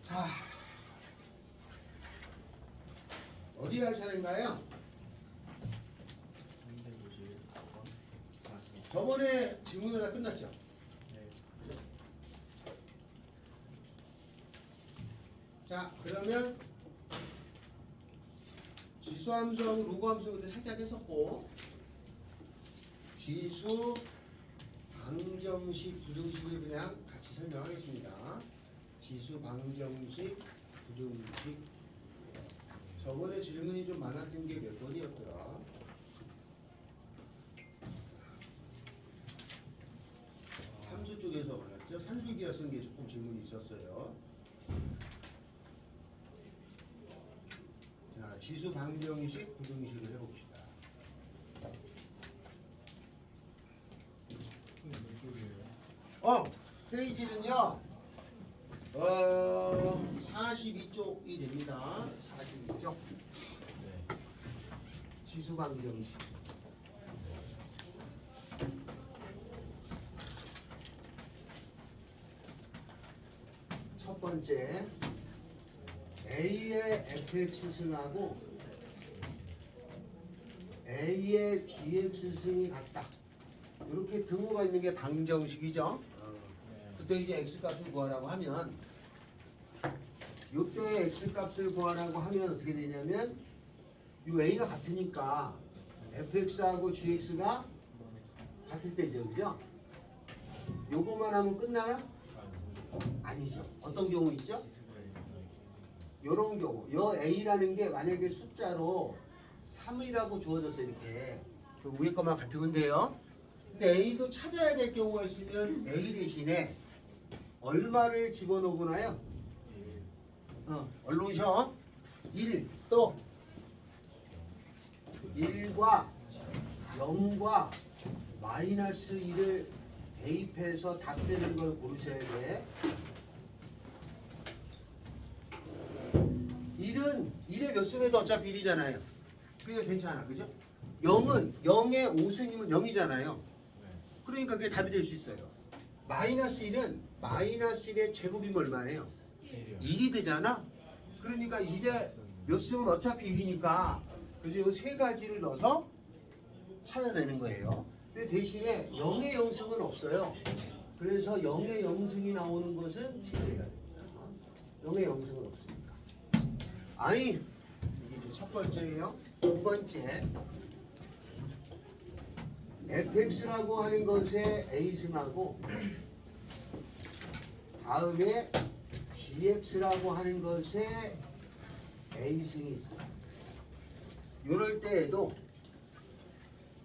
자, 어디 할 차례인가요? 351번. 저번에 질문은 다 끝났죠? 네. 자, 그러면 지수함수하고 로그함수 그때 살짝 했었고, 지수 방정식 부등식을 그냥 같이 설명하겠습니다. 지수 방정식 부등식. 저번에 질문이 좀 많았던 게 몇 번이었더라? 함수 쪽에서 많았죠? 산술기하 쓴 게 조금 질문이 있었어요. 자, 지수 방정식 부등식을 해봅시다. 페이지는요, 42쪽이 됩니다. 42쪽. 네. 지수 방정식. 첫 번째, A의 fx 승하고 A의 gx 승이 같다. 이렇게 등호가 있는 게 방정식이죠. 그때 이제 x 값을 구하라고 하면, 이때 x 값을 구하라고 하면 어떻게 되냐면, 이 a가 같으니까 fx하고 gx가 같을 때죠, 그죠? 요거만 하면 끝나요? 아니죠. 어떤 경우 있죠? 요런 경우, 요 a라는 게 만약에 숫자로 3이라고 주어졌어요, 이렇게. 그 위에 것만 같으면 돼요. 근데 a도 찾아야 될 경우가 있으면 a 대신에 얼마를 집어넣으나요? 얼른 오셔. 1, 또 1과 0과 마이너스 1을 대입해서 답되는 걸 고르셔야 돼. 1에 몇 승에도 어차피 1이잖아요. 그게 괜찮아, 그죠? 0은 0의 5승이면 0이잖아요. 그러니까 그게 답이 될 수 있어요. 마이너스 1은 마이너스 1의 제곱이면 얼마예요? 1이 되잖아. 그러니까 1의 몇 승은 어차피 1이니까 그래서 이 세 가지를 넣어서 찾아내는 거예요. 근데 대신에 0의 0승은 없어요. 그래서 0의 0승이 나오는 것은 제외해야 됩니다. 0의 0승은 없으니까. 아니, 이게 이제 첫 번째예요. 두 번째, fx라고 하는 것에 a승하고 다음에 gx라고 하는 것에 a승이 있어요. 이럴 때에도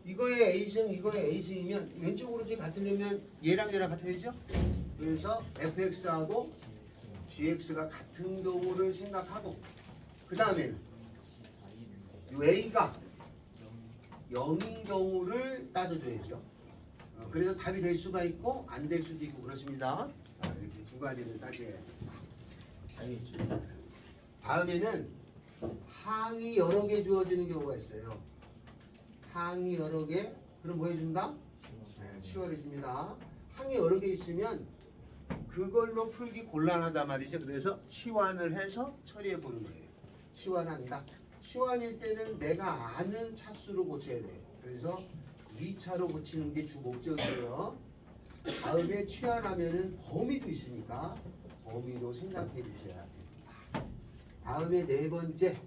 이거에 a승, 이거에 a승이면 왼쪽으로 지금 같으려면 얘랑 얘랑 같아야죠? 그래서 fx하고 gx가 같은 경우를 생각하고 그 다음에는 이 a가 0인 경우를 따져줘야죠. 그래서 답이 될 수가 있고 안 될 수도 있고 그렇습니다. 이렇게 두 가지를 따져야 알겠죠. 다음에는 항이 여러 개 주어지는 경우가 있어요. 항이 여러 개, 그럼 뭐 해준다? 네, 치환해줍니다. 항이 여러 개 있으면 그걸로 풀기 곤란하단 말이죠. 그래서 치환을 해서 처리해 보는 거예요. 치환한다. 치환일 때는 내가 아는 차수로 고쳐야 돼요. 그래서 2차로 고치는 게 주 목적이에요. 다음에 치환하면은 범위도 있으니까 범위도 생각해 주셔야 됩니다. 다음에 네 번째,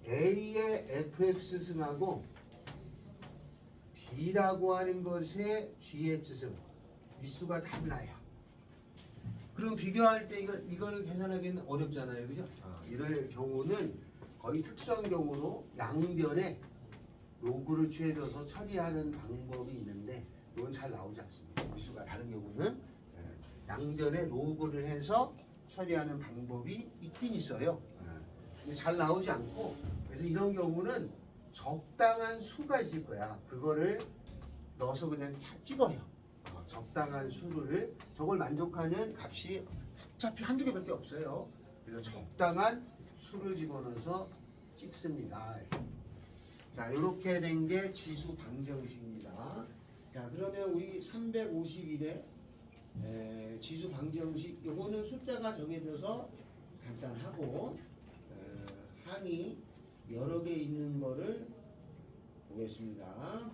A의 fx 승하고 B라고 하는 것의 gx 승 미수가 달라요. 그럼 비교할 때 이걸 계산하기는 어렵잖아요, 그죠? 이럴 경우는 거의 특수한 경우로 양변에 로그를 취해줘서 처리하는 방법이 있는데 이건 잘 나오지 않습니다. 미수가 다른 경우는 양변에 로그를 해서 처리하는 방법이 있긴 있어요. 근데 잘 나오지 않고 그래서 이런 경우는 적당한 수가 있을 거야. 그거를 넣어서 그냥 찍어요. 적당한 수를 저걸 만족하는 값이 어차피 한두 개밖에 없어요. 그래서 적당한 수를 집어넣어서 찍습니다. 자, 이렇게 된 게 지수 방정식입니다. 자, 그러면 우리 351에 지수 방정식 요거는 숫자가 정해져서 간단하고 항이 여러 개 있는 거를 보겠습니다.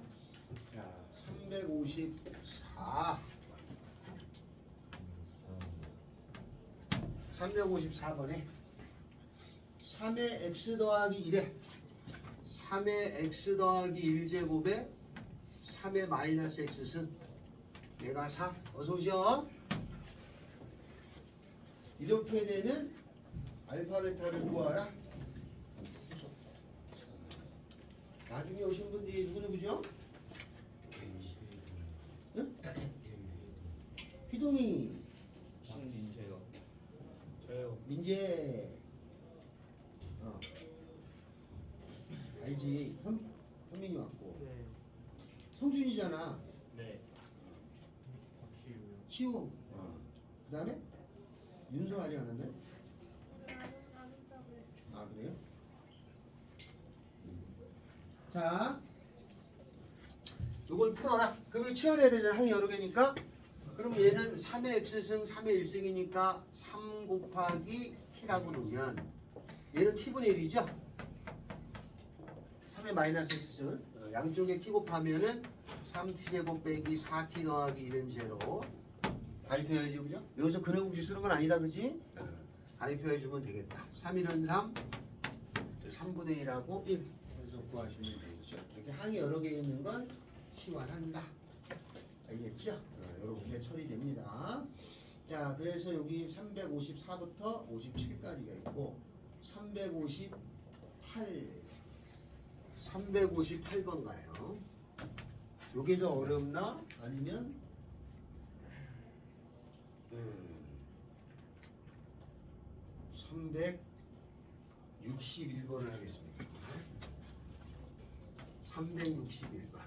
자, 354번에 3의 x 더하기 1에 3의 x 더하기 1제곱에 3의 마이너스 x승 얘가 4. 어서 오셔. 이렇게 되는 알파 베타를 구하라. 나중에 오신 분들이 누구누구죠? 응? 희동이, 신민재요. 저요. 민재, 알지? 현민이 왔고 네. 성준이잖아. 네. 박시우요. 시우. 그 다음에 윤서 아직 안 왔나요? 아 그래요? 자, 이걸 풀어라. 그러면 치환해야 되잖아. 항이 여러 개니까. 그럼 얘는 3의 x승, 3의 1승이니까 3 곱하기 t라고 놓으면 얘는 t분의 1이죠? 3의 마이너스 x승. 양쪽에 t 곱하면은 3t제곱 빼기 4t 더하기 1은 제로. 발표해야지, 그죠? 여기서 근해공식 쓰는 건 아니다, 그지? 발표해주면 되겠다. 3, 1은 3, 3분의 1하고 1. 그래서 구하시면 되겠죠. 이렇게 항이 여러 개 있는 건 시환한다. 알겠죠? 이렇게 처리됩니다. 자, 그래서 여기 354부터 57까지가 있고 358번 가요. 요게 더 어렵나? 아니면 361번을 하겠습니다. 361번.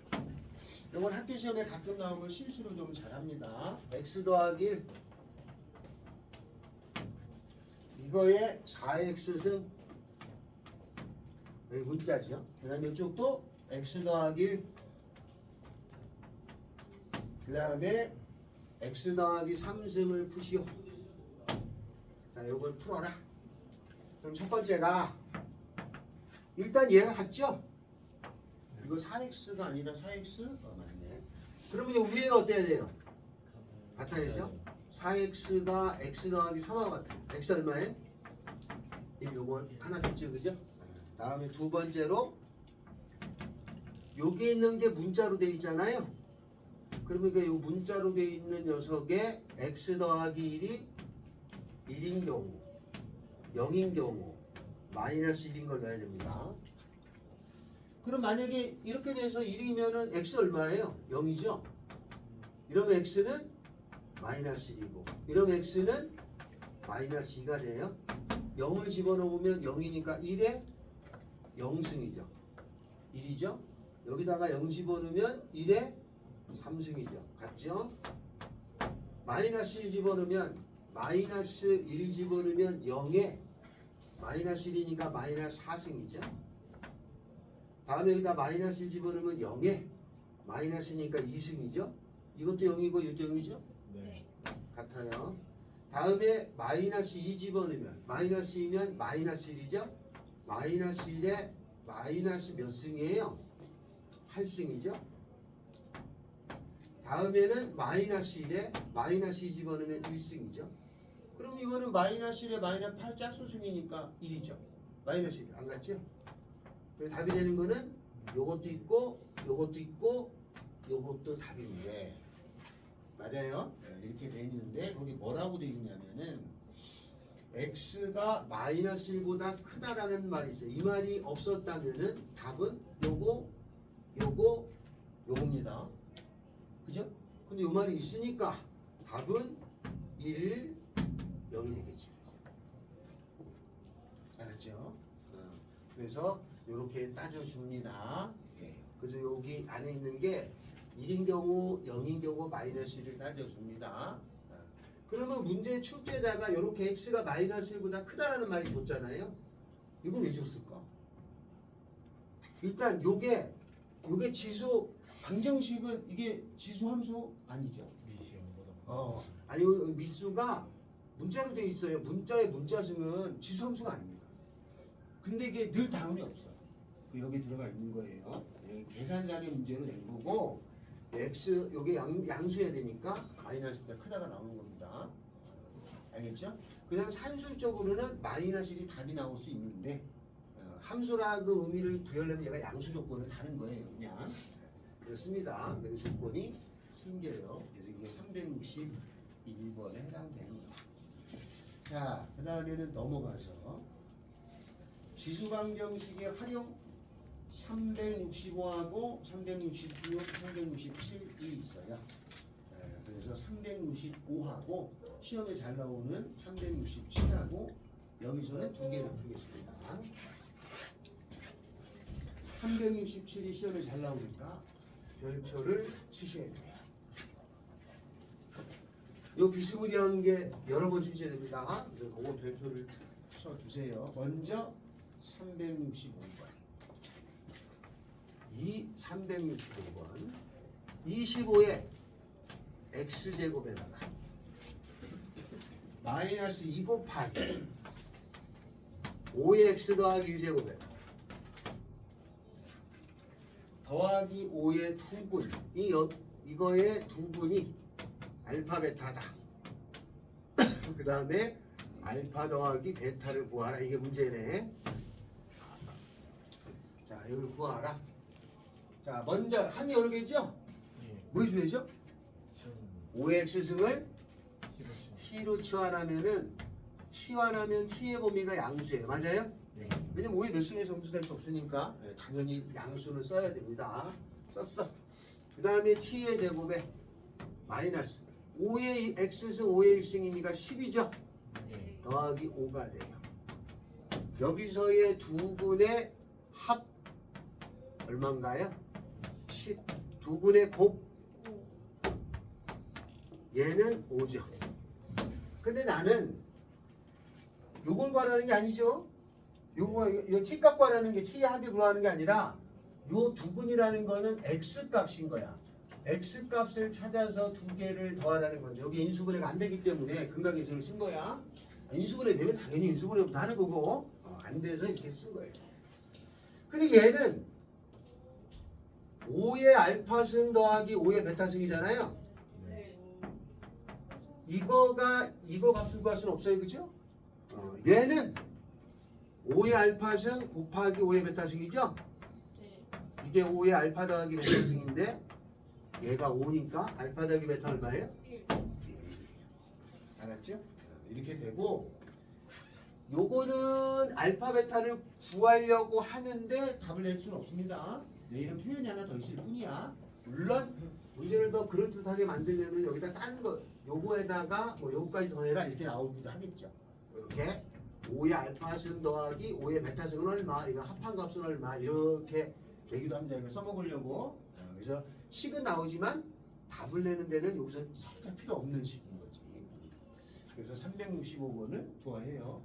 이건 학교 시험에 가끔 나오면 실수를 좀 잘합니다. x 더하기 1 이거에 4x승 여기 문자죠. 그 다음에 이쪽도 x 더하기 1 그 다음에 x 더하기 3승을 푸시오. 자, 이걸 풀어라. 그럼 첫 번째가 일단 얘가 같죠? 이거 4x가 아니라 4x? 맞네. 그러면 이 위에가 어때야 돼요? 같아야죠? 4x가 x 더하기 3하고 같아요. x 얼마에? 1, 요거 하나 됐죠, 그죠? 다음에 두 번째로 여기 있는 게 문자로 돼 있잖아요. 그러니까 이 문자로 돼 있는 녀석에 x 더하기 1이 1인 경우 0인 경우 마이너스 1인 걸 넣어야 됩니다. 그럼 만약에 이렇게 돼서 1이면은 x 얼마예요? 0이죠? 이러면 x는 마이너스 1이고 이러면 x는 마이너스 2가 돼요. 0을 집어넣으면 0이니까 1에 0승이죠. 1이죠? 여기다가 0 집어넣으면 1에 3승이죠. 같죠? 마이너스 1 집어넣으면 마이너스 1 집어넣으면 0에 마이너스 1이니까 마이너스 4승이죠. 다음에 여기다 마이너스 1 집어넣으면 0에 마이너스니까 2승이죠. 이것도 0이고 이것도 0이죠. 네. 같아요. 다음에 마이너스 2 집어넣으면 마이너스 2면 마이너스 1이죠. 마이너스 1에 마이너스 몇 승이에요? 8승이죠. 다음에는 마이너스 1에 마이너스 2 집어넣으면 1승이죠. 그럼 이거는 마이너스 1에 마이너스 8 짝수승이니까 1이죠. 마이너스 1. 안 같죠? 그래서 답이 되는 거는 요것도 있고 요것도 있고 요것도 답인데 맞아요? 네, 이렇게 돼 있는데 거기 뭐라고 돼 있냐면은 x가 마이너스 1보다 크다라는 말이 있어요. 이 말이 없었다면은 답은 요겁니다. 그죠? 근데 요 말이 있으니까 답은 1, 0이 되겠죠. 알았죠? 그래서 요렇게 따져줍니다. 예. 그래서 여기 안에 있는 게 1인 경우, 0인 경우 마이너스 1을 따져줍니다. 그러면 문제 출제자가 요렇게 x가 마이너스 1보다 크다라는 말이 줬잖아요. 이건 왜 줬을까? 일단 요게 지수 방정식은 이게 지수 함수 아니죠. 미시험보다. 아니 미수가 문자로 되어 있어요. 문자의 문자승은 지수함수가 아닙니다. 근데 이게 늘 당연히 없어. 여기 들어가 있는 거예요. 계산자의 문제로 낸 거고 x 여기 양수해야 되니까 마이너스보다 크다가 나오는 겁니다. 알겠죠? 그냥 산술적으로는 마이너스 1이 답이 나올 수 있는데 함수라고 의미를 부여하려면 얘가 양수 조건을 다는 거예요. 그냥 그렇습니다. 그 조건이 생겨요. 그래서 이게 361번에 해당되는 거예요. 자, 그 다음에는 넘어가서 지수방정식의 활용 365하고 366, 367이 있어요. 그래서 365하고 시험에 잘 나오는 367하고 여기서는 두 개를 풀겠습니다. 367이 시험에 잘 나오니까 별표를 치셔야 돼요. 요 비스무리한 게 여러 번 출제됩니다. 그래서 그거 별표를 쳐주세요. 먼저 365번. 이 365번 25에 x제곱에다가 마이너스 2 곱하기 5의 x 더하기 1제곱에 더하기 5의 두분 이거의 두분이 알파 베타다. 그 다음에 알파 더하기 베타를 구하라. 이게 문제네. 자, 이걸 구하라. 자, 먼저 한이 여러 개죠? 뭐 해줘야죠? 5의 x승을 t로 치환하면은 치환하면 t의 범위가 양수예요. 맞아요? 왜냐면 5의 몇 승에 점수될 수 없으니까 당연히 양수는 써야 됩니다. 썼어. 그 다음에 t의 제곱에 마이너스 5의 x승 5의 1승이니까 10이죠? 더하기 5가 돼요. 여기서의 두 분의 합 얼마인가요? 10. 두 분의 곱 얘는 5죠. 근데 나는 요걸 구하라는 게 아니죠. 요 t 값 구하라는 게 t의 합이 구하는 게 아니라 요 두근이라는 거는 x 값인 거야. x 값을 찾아서 두 개를 더하라는 건데 여기 인수분해가 안 되기 때문에 근각인수를 쓴 거야. 인수분해 되면 당연히 인수분해부터 하는 거고 안 돼서 이렇게 쓴 거예요. 근데 얘는 5의 알파승 더하기 5의 베타승이잖아요. 이거 값을 구할 수는 없어요. 그죠? 얘는 5의 알파승 곱하기 5의 베타승이죠? 이게 5의 알파 더하기 베타승인데 얘가 5니까 알파 더하기 베타 얼마예요? 1. 알았죠? 이렇게 되고 요거는 알파 베타를 구하려고 하는데 답을 낼 수는 없습니다. 내일은 표현이 하나 더 있을 뿐이야. 물론 문제를 더 그럴듯하게 만들려면 여기다 딴 거 요거에다가 뭐 요거까지 더해라 이렇게 나오기도 하겠죠. 이렇게 5의 알파승 더하기 5의 베타승은 얼마, 이거 합한 값은 얼마 이렇게 되기도 합니다. 이거 써먹으려고. 그래서 식은 나오지만 답을 내는 데는 여기서 살짝 필요 없는 식인 거지. 그래서 365번을 좋아해요.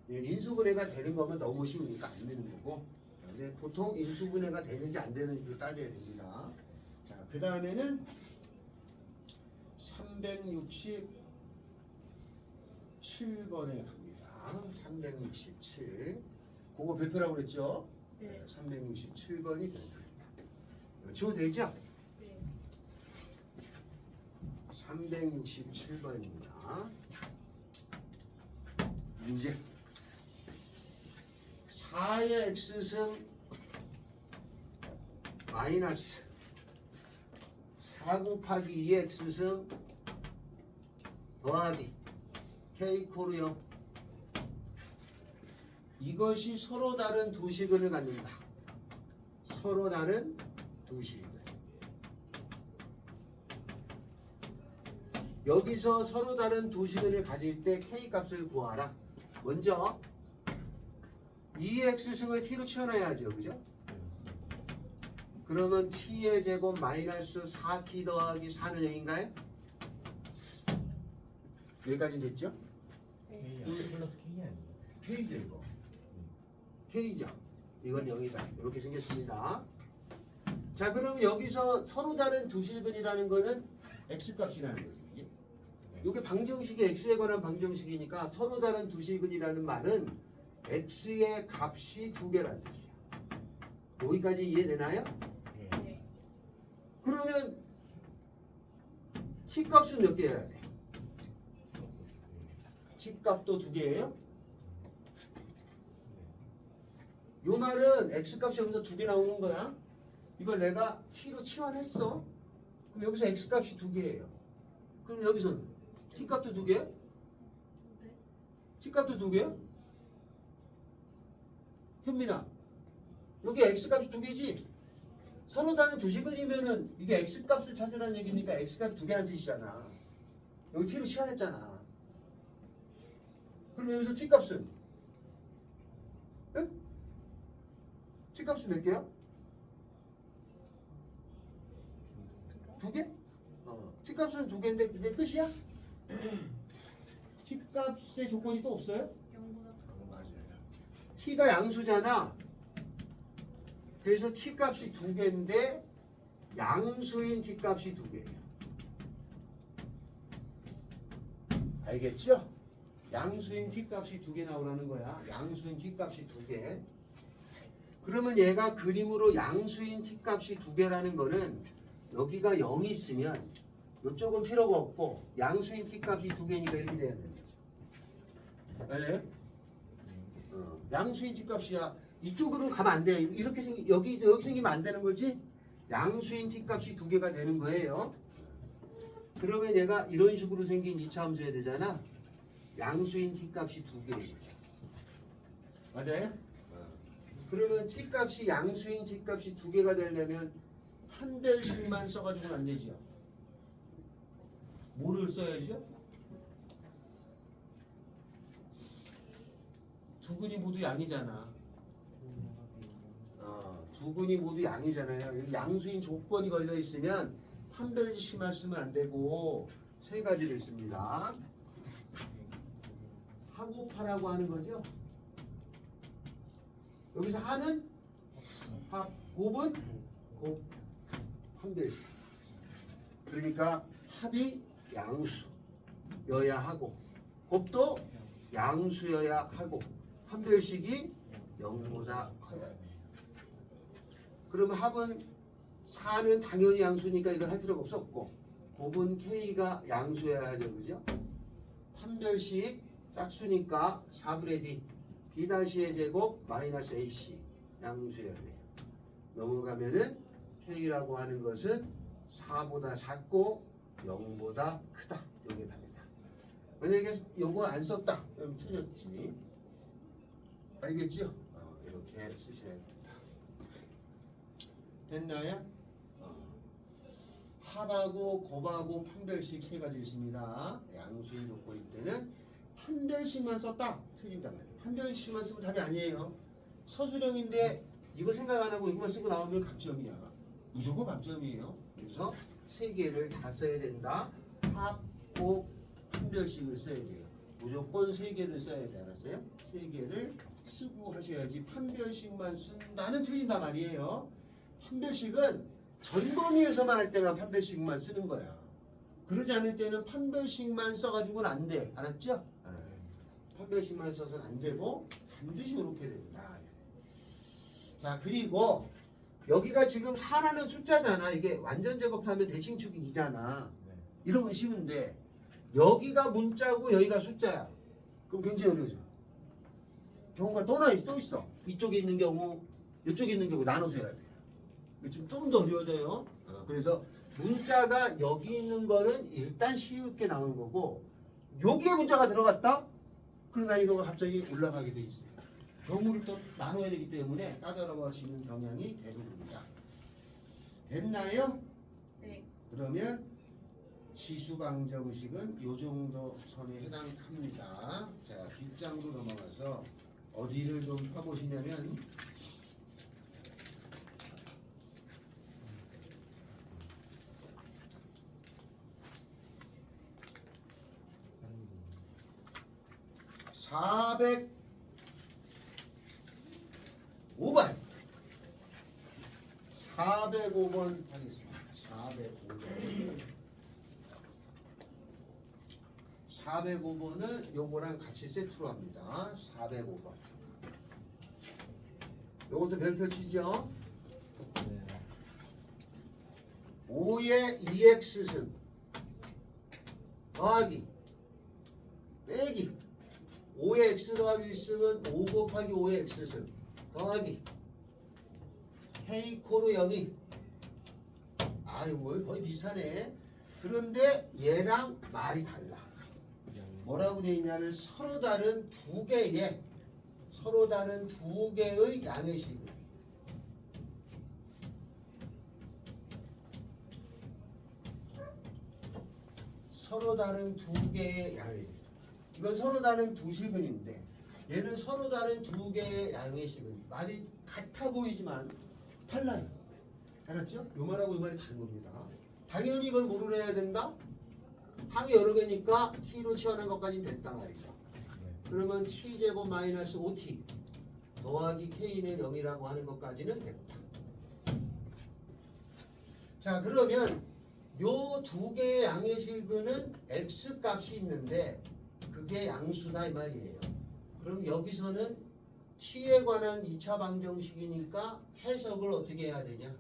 인수분해가 되는 거면 너무 쉬우니까 안 되는 거고, 근데 보통 인수분해가 되는지 안 되는지를 따져야 됩니다. 자, 그 다음에는 367번에 갑니다. 367. 그거 별표라고 그랬죠? 네. 367번이 별표입니다. 지워도 되죠? 네. 367번입니다. 문제. 4의 x승 마이너스 4 곱하기 2의 x승 더하기 k 코르 0 이것이 서로 다른 두 시근을 갖는다. 서로 다른 두 시근. 여기서 서로 다른 두 시근을 가질 때 k 값을 구하라. 먼저 2x승을 t로 치워놔야죠. 그죠? 그러면 t의 제곱 마이너스 4t 더하기 4는 0인가요? 여기까지 됐죠? 네. 플러스 K 아니에요? K죠 이거. K죠. 이건 0이다. 이렇게 생겼습니다. 자, 그럼 여기서 서로 다른 두 실근이라는 거는 x값이라는 거죠. 그지? 이게 방정식이 x에 관한 방정식이니까 서로 다른 두 식은이라는 말은 x의 값이 두 개라는 뜻이야. 여기까지 이해되나요? 네. 그러면 t 값은 몇 개여야 돼? t 값도 두 개예요? 요 말은 x 값이 여기서 두 개 나오는 거야. 이걸 내가 t로 치환했어. 그럼 여기서 x 값이 두 개예요. 그럼 여기서는 t 값도 두 개? t 값도 두 개야? 현민아, 여기 x 값이 두 개지? 서로 다른 두 식은이면은 이게 x 값을 찾으라는 얘기니까 x 값이 두 개라는 뜻이잖아. 여기 t로 치환했잖아. 그럼 여기서 t 값은? 응? t 값은 몇 개야? 두 개? t 값은 두 개인데 그게 끝이야? t 값의 조건이 또 없어요? 0보다 맞아요. t가 양수잖아. 그래서 t 값이 두 개인데 양수인 t 값이 두 개예요. 알겠죠? 양수인 t 값이 두 개 나오라는 거야. 양수인 t 값이 두 개. 그러면 얘가 그림으로 양수인 t 값이 두 개라는 거는 여기가 0이 있으면 이쪽은 필요가 없고 양수인 t 값이 두 개니까 이렇게 돼야 되는 거죠. 맞아요? 양수인 t 값이야. 이쪽으로 가면 안 돼. 이렇게 여기 생기면 안 되는 거지. 양수인 t 값이 두 개가 되는 거예요. 그러면 얘가 이런 식으로 생긴 이차 함수해야 되잖아. 양수인 t 값이 두 개예요. 맞아요? 그러면 t 값이 양수인 t 값이 두 개가 되려면 판별식만 써가지고는 안 되지요. 뭐를 써야죠? 두 근이 모두 양이잖아. 두 근이 모두 양이잖아요. 여기 양수인 조건이 걸려 있으면 판별식만 쓰면 안 되고 세 가지를 씁니다. 하고 파라고 하는 거죠. 여기서 하는 합, 곱은 곱, 판별식. 그러니까 합이 양수여야 하고 곱도 양수여야 하고 판별식이 0보다 커야 돼. 그러면 합은 4는 당연히 양수니까 이걸 할 필요가 없었고 곱은 k가 양수여야 하죠. 그죠? 판별식 짝수니까 4분의 d b-의 제곱 마이너스 ac 양수여야 돼요. 넘어가면은 k라고 하는 것은 4보다 작고 0보다 크다. 이게 답니다. 만약에 요거 안 썼다 그럼 틀렸지. 알겠죠? 이렇게 쓰셔야 됩니다. 됐나요? 합하고 곱하고 판별식 세 가지 있습니다. 양수인 조건일 때는 판별식만 썼다. 틀린단 말이에요. 판별식만 쓰면 답이 아니에요. 서술형인데 이거 생각 안 하고 이거만 쓰고 나오면 감점이야. 무조건 감점이에요. 그래서 세 개를 다 써야 된다. 합, 곱, 판별식을 써야 돼요. 무조건 세 개를 써야 돼. 알았어요? 세 개를 쓰고 하셔야지 판별식만 쓴다는 틀린단 말이에요. 판별식은 전 범위에서만 할 때만 판별식만 쓰는 거야. 그러지 않을 때는 판별식만 써가지고는 안 돼. 알았죠? 판별식만 써서는 안 되고 반드시 이렇게 된다. 자, 그리고 여기가 지금 4라는 숫자잖아. 이게 완전 제곱하면 대칭축이 2잖아. 이러면 쉬운데 여기가 문자고 여기가 숫자야. 그럼 굉장히 어려워져. 경우가 또 있어. 이쪽에 있는 경우, 이쪽에 있는 경우 나눠서 해야 돼. 좀 더 어려워져요. 그래서 문자가 여기 있는 거는 일단 쉽게 나오는 거고 여기에 문자가 들어갔다? 그 난이도가 갑자기 올라가게 돼 있어요. 경우를 또 나눠야 되기 때문에 까다로워지는 경향이 대부분이다. 됐나요? 네. 그러면 지수방정식은 이 정도 선에 해당합니다. 자, 뒷장으로 넘어가서 어디를 좀 펴보시냐면 (405번) 405번 하겠습니다. 405번. 405번을 요거랑 같이 세트로 합니다. 405번. 요것도 별표 치죠. 네. 5의 2x승 더하기 빼기 5의 x 더하기 1승은 5 곱하기 5의 x승 더하기 k 코로 0이 아니 뭐 거의 비슷하네. 그런데 얘랑 말이 달라. 뭐라고 되어 있냐면 서로 다른 두 개의 양의 식을 서로 다른 두 개의 양의 이건 서로 다른 두 실근인데 얘는 서로 다른 두 개의 양의 식은 말이 같아 보이지만 달라요. 알았죠? 요 말하고 이 말이 다른 겁니다. 당연히 이걸 뭐로 해야 된다? 항이 여러 개니까 t로 치환한 것까지는 됐단 말이죠. 그러면 t제곱 마이너스 5t 더하기 k는 0이라고 하는 것까지는 됐다. 자 그러면 요 두 개의 양의 실근은 x 값이 있는데 그게 양수다 이 말이에요. 그럼 여기서는 t에 관한 2차 방정식이니까 해석을 어떻게 해야 되냐?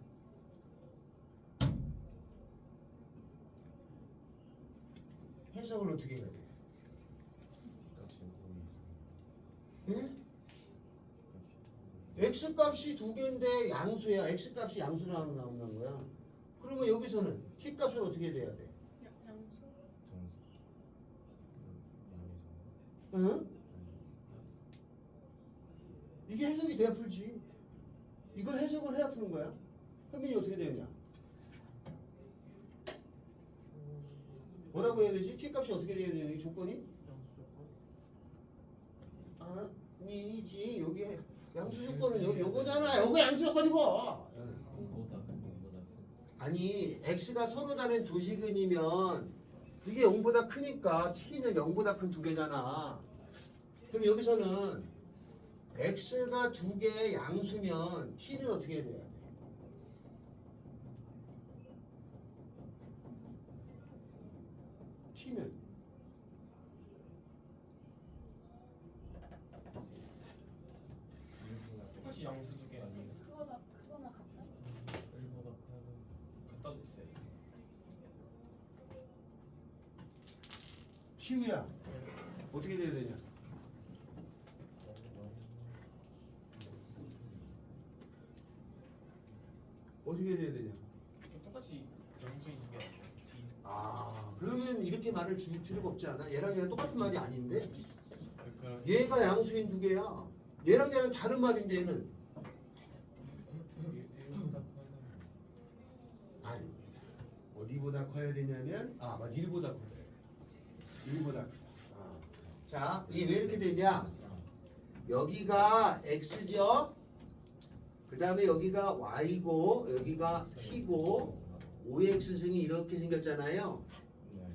해석을 어떻게 해야 돼? 응? x 값이 두 개인데 양수야. x 값이 양수로 나온다는 거야. 그러면 여기서는 t 값은 어떻게 돼야 돼? 양수? 응? 이게 해석이 돼야 풀지. 이걸 해석을 해야 푸는 거야. 현민이 어떻게 되느냐? 뭐라고 해야 되지? t 값이 어떻게 돼야 되냐? 이 조건이? 아니지. 여기 양수 조건은 요거잖아. 요거 양수 조건이고. 아니 x가 서로 다른 두 식은이면 이게 0보다 크니까 t는 0보다 큰 두 개잖아. 그럼 여기서는 x가 두 개의 양수면 t는 어떻게 돼야 돼? t는 똑같이 양수 두 개 아니에요? 그거나 같다? 1보다 갖다 주세요. t야 어떻게 돼야 되냐? 어떻게 돼야 되냐? 똑같이 양수인 두개 아니에요? 그러면 이렇게 말을 줄 필요가 없지 않아? 얘랑 똑같은 말이 아닌데 그러니까 얘가 양수인 두 개야. 얘랑 다른 말인데 얘는 1보다 아닙니다. 어디보다 커야 되냐면 맞아 1보다 커야 돼. 1보다 크다. 자 이게 왜 이렇게 되냐? 여기가 x죠. 그 다음에 여기가 y고 여기가 t고 5x승이 이렇게 생겼잖아요. 네.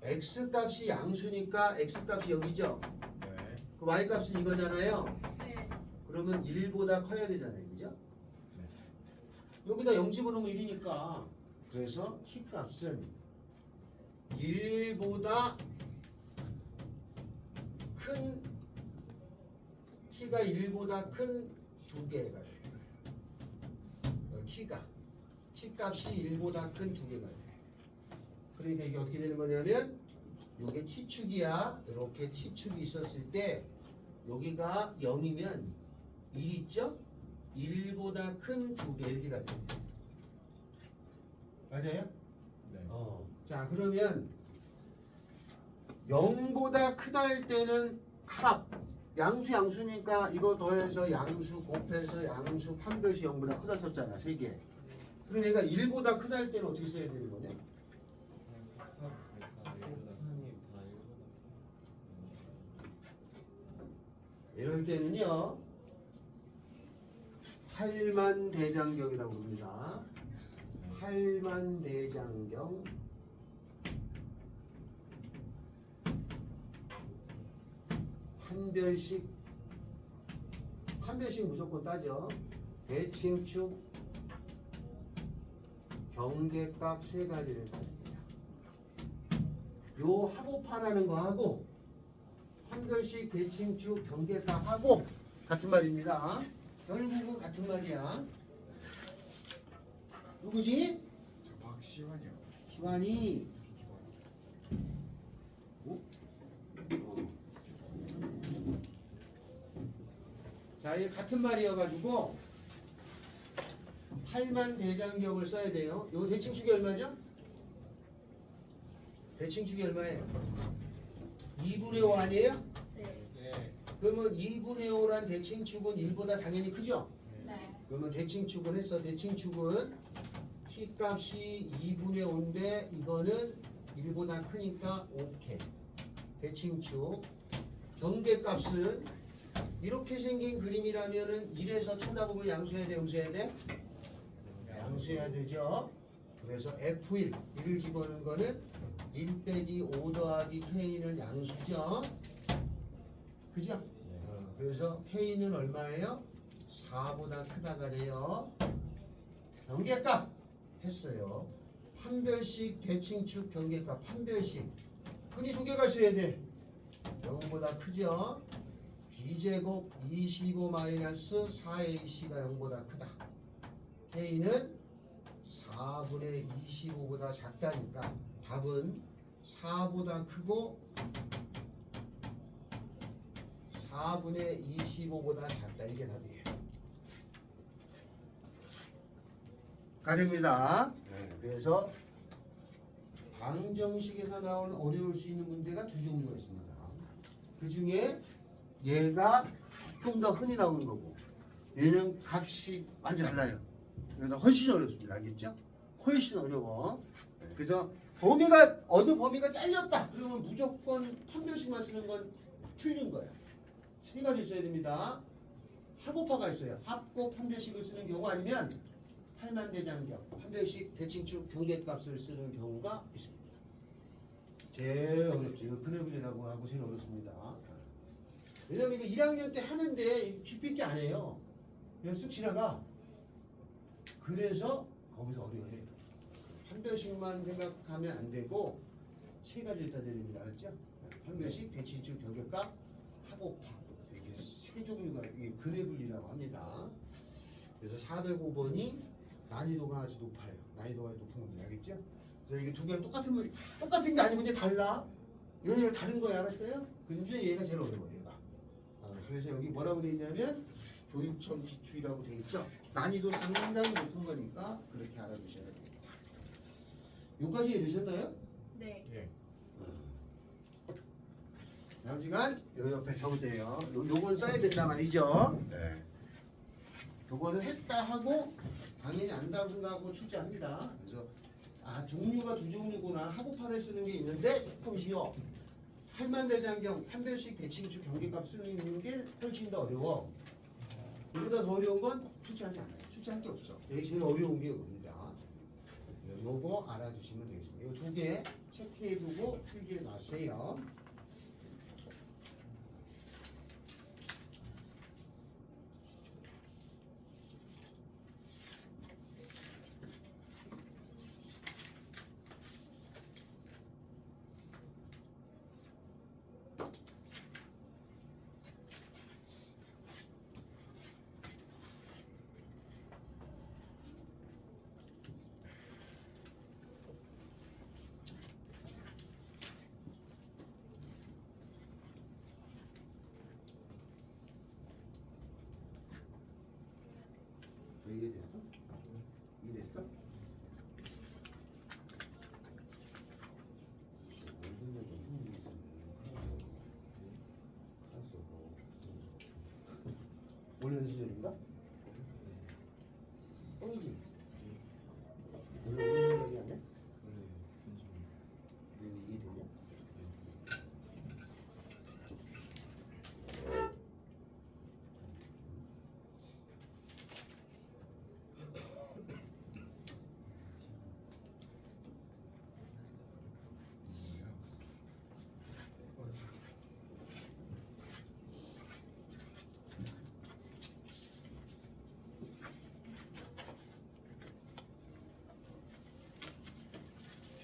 x 값이 양수니까 x 값이 여기죠. 네. 그 y 값은 이거잖아요. 네. 그러면 1보다 커야 되잖아요. 그죠? 네. 여기다 0 집어넣으면 1이니까 그래서 t 값은 1보다 큰 t가 1보다 큰 두 개가 돼요. t 값이 1보다 큰 두 개가 돼요. 그러니까 이게 어떻게 되는 거냐면 요게 t축이야. 이렇게 t축이 있었을 때 여기가 0이면 1 있죠? 1보다 큰 두 개 이렇게 가죠. 맞아요? 네. 자 그러면 0보다 크다 할 때는 합 양수니까 이거 더해서 양수 곱해서 양수 판별시 0보다 크다 썼잖아 3개. 그럼 얘가 1보다 크다 할 때는 어떻게 써야 되는 거냐? 이럴 때는요 8만대장경이라고 부릅니다. 8만대장경 한 별씩 무조건 따져. 대칭축 경계값 세 가지를 따집니다. 요 합오파라는 거 하고 판별식 대칭축 경계값하고 같은 말입니다. 결국은 같은 말이야. 누구지? 저 박시환이요. 시환이. 자, 이게 같은 말이어가지고 8만 대장경을 써야 돼요. 요 대칭축이 얼마죠? 대칭축이 얼마예요? 2분의 5 아니에요? 네. 네. 그러면 2분의 5란 대칭축은 1보다 당연히 크죠? 네. 그러면 대칭축은 했어. 대칭축은 t값이 2분의 5인데 이거는 1보다 크니까 오케이. 대칭축. 경계값은 이렇게 생긴 그림이라면은 1에서 쳐다보면 양수해야 돼, 음수해야 돼? 양수해야 되죠. 그래서 F1, 1을 집어넣은 거는 1 빼기 5 더하기 K는 양수죠. 그죠? 그래서 K는 얼마예요? 4보다 크다가 돼요. 경계값 했어요. 판별식 대칭축 경계값 판별식. 흔히 두 개가 있어야 돼. 0보다 크죠? B제곱 25-4AC가 0보다 크다. K는 4분의 25보다 작다니까 답은 4보다 크고 4분의 25보다 작다. 이게 답이에요. 가됩니다. 그래서 방정식에서 나오는 어려울 수 있는 문제가 두 종류가 있습니다. 그 중에 얘가 조금 더 흔히 나오는 거고 얘는 값이 완전 달라요. 그래서 훨씬 어렵습니다. 알겠죠? 훨씬 어려워. 그래서 범위가 어느 범위가 잘렸다. 그러면 무조건 판별식만 쓰는 건 틀린 거야. 세 가지 있어야 됩니다. 합오파가 있어요. 합고 판별식을 쓰는 경우 아니면 팔만대장경 판별식 대칭축 경계값을 쓰는 경우가 있습니다. 제일 어렵죠. 이거 그래블이라고 하고 제일 어렵습니다. 왜냐면 이거 1학년 때 하는데 깊이 있게 안 해요. 그냥 쓱 지나가. 그래서 거기서 어려워해요. 판별식만 생각하면 안 되고 세 가지 있다 드립니다. 알았죠? 판별식, 대칭축, 경계값, 합오파. 이렇게 세 종류가 이게 그래블이라고 합니다. 그래서 405번이 난이도가 아주 높아요. 난이도가 높은 겁니다. 알겠죠? 그래서 이게 두 개가 똑같은 게 아니고 이제 달라. 이런 얘가 다른 거야. 알았어요? 근데 얘가 제일 어려워요. 얘가. 그래서 여기 뭐라고 돼 있냐면 교육청 기출이라고 돼 있죠. 난이도 상당히 높은 거니까 그렇게 알아두셔야 됩니다. 여기까지 이해되셨나요? 네. 예. 다음 시간 요 옆에 적으세요. 요건 써야 된다 말이죠. 네. 요거는 했다 하고 당연히 안다고 생각하고 출제합니다. 그래서 종류가 두 종류구나. 합오파를 쓰는 게 있는데 조금 쉬워. 팔만대장경 판별식 대칭축 경계값 쓰는 게 훨씬 더 어려워. 이보다 더 어려운 건 출제하지 않아요. 출제할 게 없어. 여기 제일 어려운 게 이겁니다. 요거 알아두시면 되겠습니다. 이 두 개 체크해 두고 필기해 놨어요. 이해됐어? 이해됐어? 원래 수준인가? 뻥이지? 원래 무슨 얘기 안 해? 이해되냐?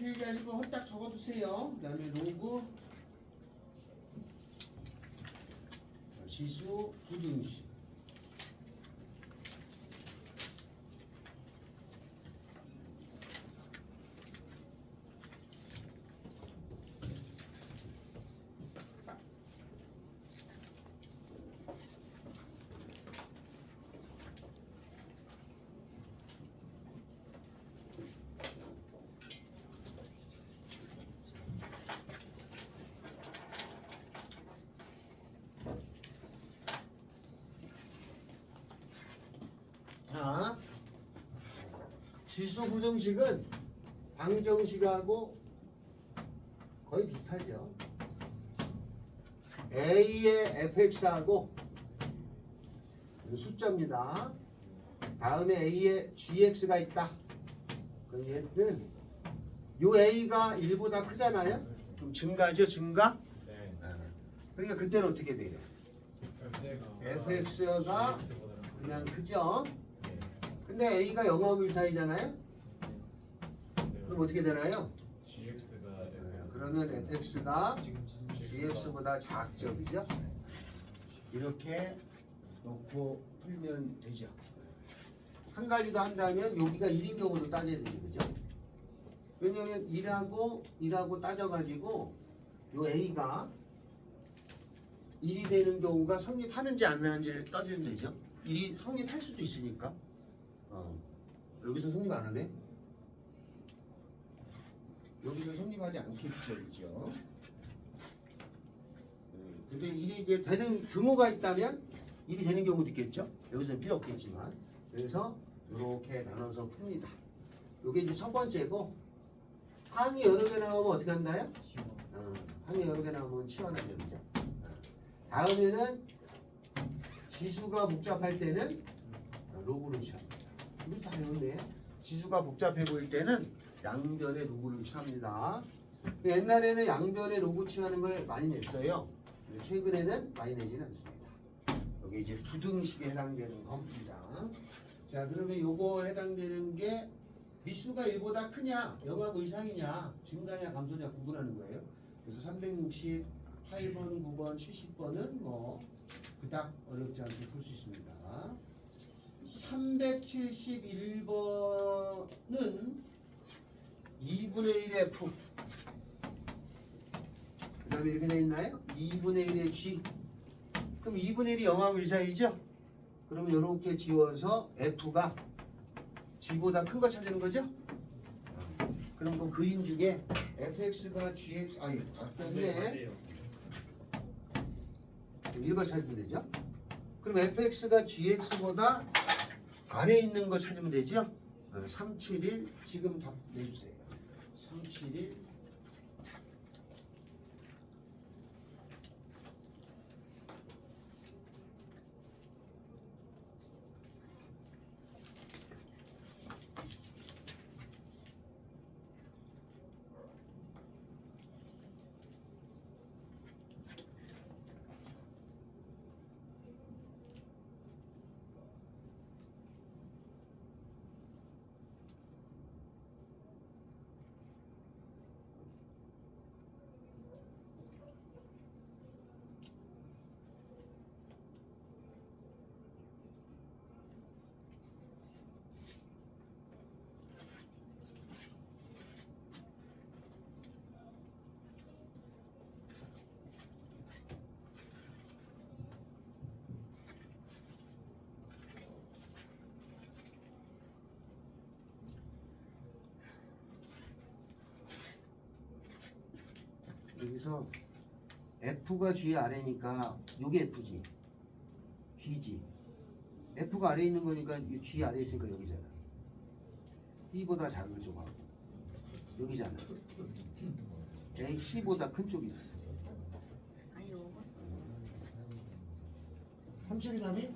필기 하실 거 홀딱 적어주세요. 그 다음에 로그 지수 부등식. 자, 지수 부등식은 방정식하고 거의 비슷하죠. A의 fx하고 숫자입니다. 다음에 A에 gx가 있다. 그럼 얘는 요 A가 1보다 크잖아요. 좀 증가죠, 증가? 네. 그러니까 그때는 어떻게 돼요? fx가 그냥 크죠. 근데 A가 0하고 1 사이잖아요. 그럼 어떻게 되나요? GX가 그러면 fx가 지금 gx보다 작죠, 그죠? 이렇게 놓고 풀면 되죠. 한 가지 더 한다면 여기가 1인 경우도 따져야 되죠, 그죠? 왜냐면 1하고 따져가지고 요 A가 1이 되는 경우가 성립하는지 안 하는지를 따지면 되죠. 1이 성립할 수도 있으니까. 여기서 성립 안 하네? 여기서 성립하지 않겠죠, 그죠? 근데 1이 이제 되는 등호가 있다면 1이 되는 경우도 있겠죠? 여기서는 필요 없겠지만. 그래서 이렇게 나눠서 풉니다. 이게 이제 첫 번째고, 항이 여러 개 나오면 어떻게 한다요? 항이 여러 개 나오면 치환하죠, 그죠? 다음에는 지수가 복잡할 때는 로그를 취합니다. 이거 다 배웠네. 지수가 복잡해 보일 때는 양변의 로그를 취합니다. 옛날에는 양변의 로그 취하는 걸 많이 냈어요. 최근에는 많이 내지는 않습니다. 여기 이제 부등식에 해당되는 겁니다. 자, 그러면 요거 해당되는 게 미수가 1보다 크냐, 0하고 이상이냐, 증가냐, 감소냐 구분하는 거예요. 그래서 368번, 9번, 70번은 뭐 그닥 어렵지 않게 풀 수 있습니다. 371번은 2분의 1의 F, 그 다음에 이렇게 돼 있나요? 2분의 1의 G. 그럼 2분의 1이 0하고 1 사이죠? 그러면 이렇게 지워서 F가 G보다 큰 거 찾는 거죠? 그럼 그 그림 중에 fx가 gx, 바뀌었네. 이거 찾으면 되죠? 그럼 fx가 gx보다 안에 있는 거 찾으면 되죠? 371 지금 답 내주세요. 371 여기서 F가 G 아래니까 요게 F지, G지. F가 아래에 있는 거니까 G 아래에 있으니까 여기잖아. B보다 작은 쪽하고 여기잖아. A, C보다 큰 쪽이 있어. 아니 요거 373이?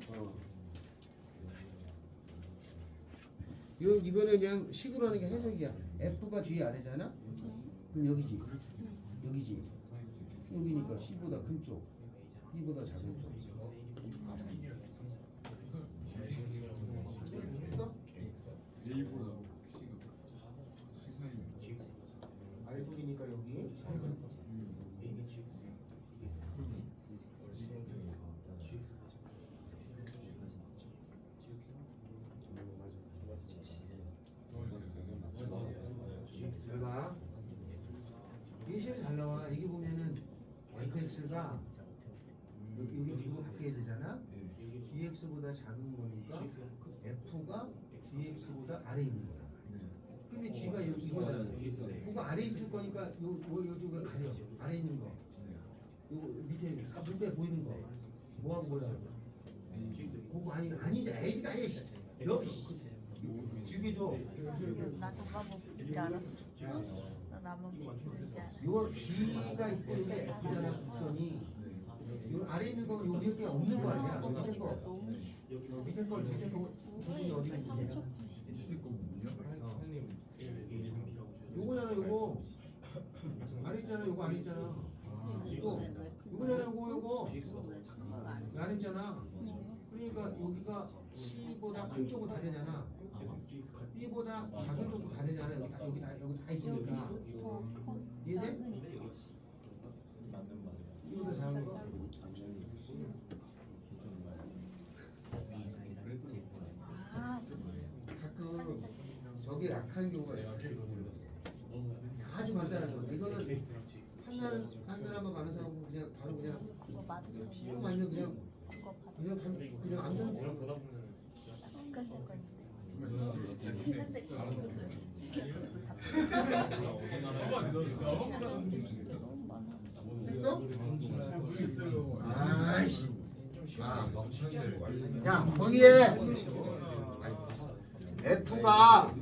이거는 그냥 식으로 하는 게 해석이야. F가 G 아래잖아? 그럼 여기지. 여기지. 여기니까 C보다 큰 쪽, B보다 작은 쪽. 했어? A보다 C가 봐. 이게 실이 잘 나와. 이게 보면은 fx가 여기 이거 바뀌어야 되잖아. gx보다 작은 거니까 f가 gx보다 아래에 있는 거야. 근데 g가 이거잖아. 그거 아래에 있을 거니까 요거 가려. 아래에 있는 거. 요거 밑에 보이는 거. 뭐하고 뭐야? 그거 아니지. a가 아니야. 죽이죠. 나 잠깐만 보지 않았어? 나 나만 보지 않았어? 요 G가 있고 여기 F잖아 곡선이. 요 아래 있는 거 여기 이렇게 없는 거 아니야? 밑에 거. 밑에 거 부분이 어디 있는데? 요거잖아 요거. 아래 있잖아 요거 아래 있잖아. 요거잖아 요거. 아래 있잖아. 그러니까 여기가 C보다 큰 쪽은 다 되잖아. B보다 작은 쪽도 다 되잖아. 여기 다 있으니까. 이해돼? B보다 작은 거? 아, 가끔 저게 약한 경우가 있어. 아주 간단한 거. 이거는 한 사람만 많은 사람은 그냥 바로 그냥 그거 맞았잖아. 조금 아니면 그냥 그거 받아. 그냥 암산. 국가쓸 건데. 했어? 아이씨. 야 거기에 F가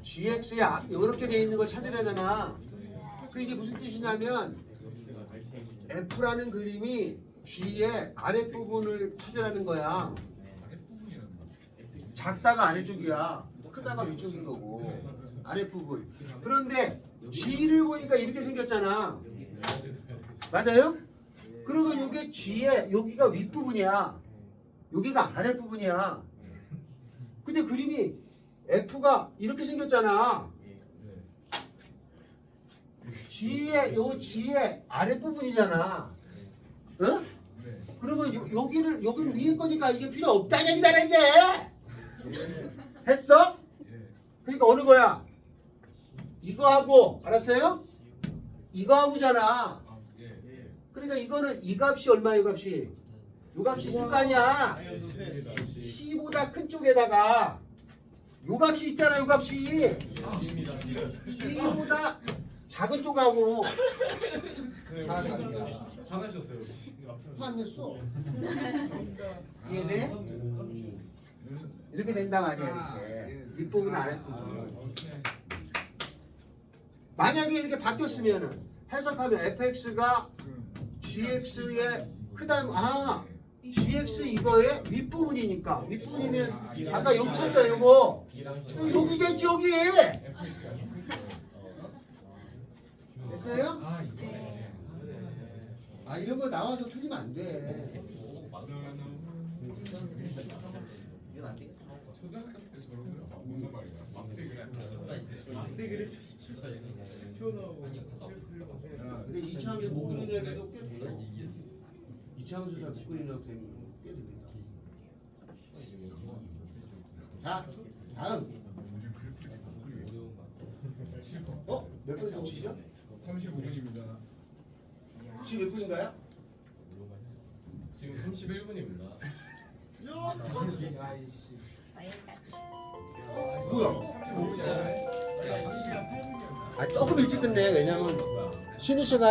GX에 이렇게 돼 있는 걸 찾으려잖아. 그 이게 무슨 뜻이냐면 F라는 그림이 G의 아랫부분을 찾으라는 거야. 작다가 아래쪽이야. 크다가 위쪽인 거고. 아랫부분. 그런데 G를 보니까 이렇게 생겼잖아. 맞아요? 그러면 이게 G의 여기가 윗부분이야. 여기가 아랫부분이야. 근데 그림이 F가 이렇게 생겼잖아. G의 아랫부분이잖아. 응? 그러면 여기는 위에 거니까 이게 필요 없다는 얘기잖아 이제. 했어? 그러니까 어느 거야? 이거하고 알았어요? 이거하고잖아. 그러니까 이거는 이 값이 얼마야 이 값이? 요 값이 있을 거 아니야. C보다 큰 쪽에다가 요 값이 있잖아 요 값이. B보다 작은 쪽하고 다 값이야. 화나셨어요. 안 냈어. 이해돼? 이렇게 된단 말이야 이렇게. 윗부분 아랫부분. 만약에 이렇게 바뀌었으면은 해석하면 fx가 gx의 크다. gx 이거의 윗부분이니까. 윗부분이면 아까 여기 있었잖아 요거. 여기겠지 여기. 됐어요? 이런 거 나와서 틀리면 안 돼. 초등학교 때 저런 거 뭔 말이야? 막대 그래프. 근데 이차함수 못 그리는 애들도 꽤 돼요. 이차함수 잘 못 그리는 학생이 꽤 됩니다. 자, 다음. 몇 분 정치죠? 35분입니다. 지금 몇 분인가요? 지금 31분입니다. 뭐야? 35분이야. 조금 일찍 끝내. 왜냐면 쉬는 시간